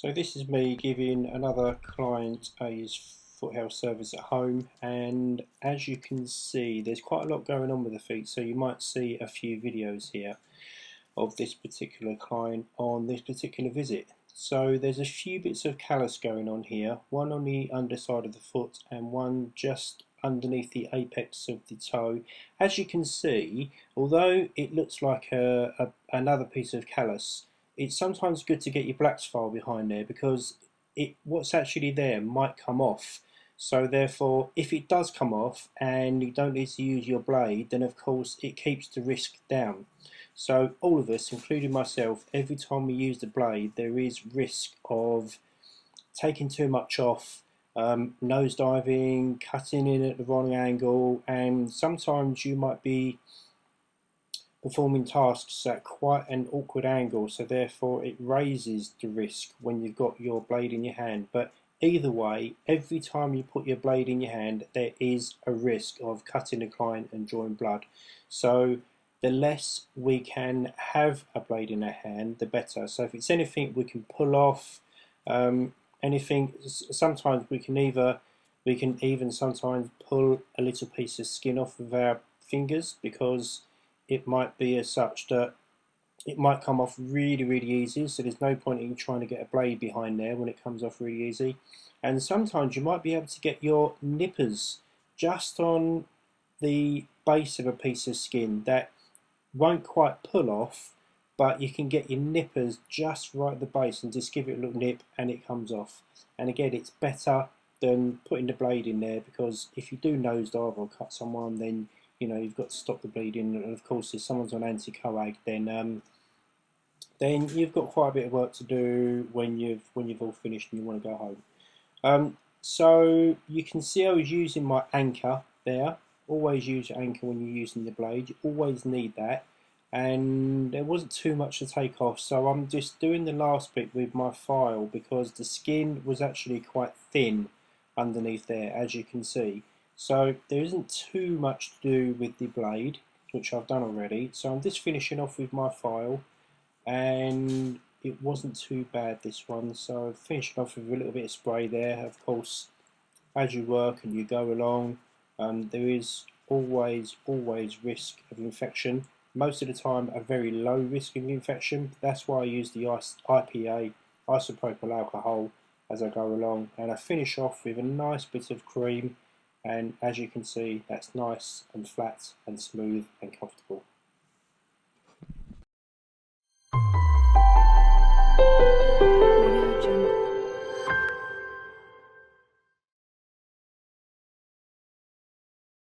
So this is me giving another client a foot health service at home, and as you can see there's quite a lot going on with the feet, so you might see a few videos here of this particular client on this particular visit. So there's a few bits of callus going on here, one on the underside of the foot and one just underneath the apex of the toe. As you can see, although it looks like another piece of callus, it's sometimes good to get your blacks file behind there because what's actually there might come off. So therefore, if it does come off and you don't need to use your blade, then of course it keeps the risk down. So all of us, including myself, every time we use the blade, there is risk of taking too much off, nose diving, cutting in at the wrong angle, and sometimes you might be performing tasks at quite an awkward angle, so therefore it raises the risk when you've got your blade in your hand. But either way, every time you put your blade in your hand, there is a risk of cutting a client and drawing blood. So the less we can have a blade in our hand, the better. So if it's anything we can pull off, anything, sometimes we can even sometimes pull a little piece of skin off of our fingers, because it might be as such that it might come off really easy, so there's no point in trying to get a blade behind there when it comes off really easy. And sometimes you might be able to get your nippers just on the base of a piece of skin that won't quite pull off, but you can get your nippers just right at the base and just give it a little nip and it comes off. And again, it's better than putting the blade in there, because if you do nosedive or cut someone, then you've got to stop the bleeding, and of course if someone's on anti-coag, then you've got quite a bit of work to do when you've all finished and you want to go home. So you can see I was using my anchor there. Always use your anchor when you're using the blade, you always need that, and there wasn't too much to take off, so I'm just doing the last bit with my file because the skin was actually quite thin underneath there, as you can see. So there isn't too much to do with the blade, which I've done already. So I'm just finishing off with my file, and it wasn't too bad, this one. So I've finished off with a little bit of spray there. Of course, as you work and you go along, there is always risk of infection. Most of the time a very low risk of infection. That's why I use the IPA, isopropyl alcohol, as I go along, and I finish off with a nice bit of cream. And as you can see, that's nice and flat and smooth and comfortable.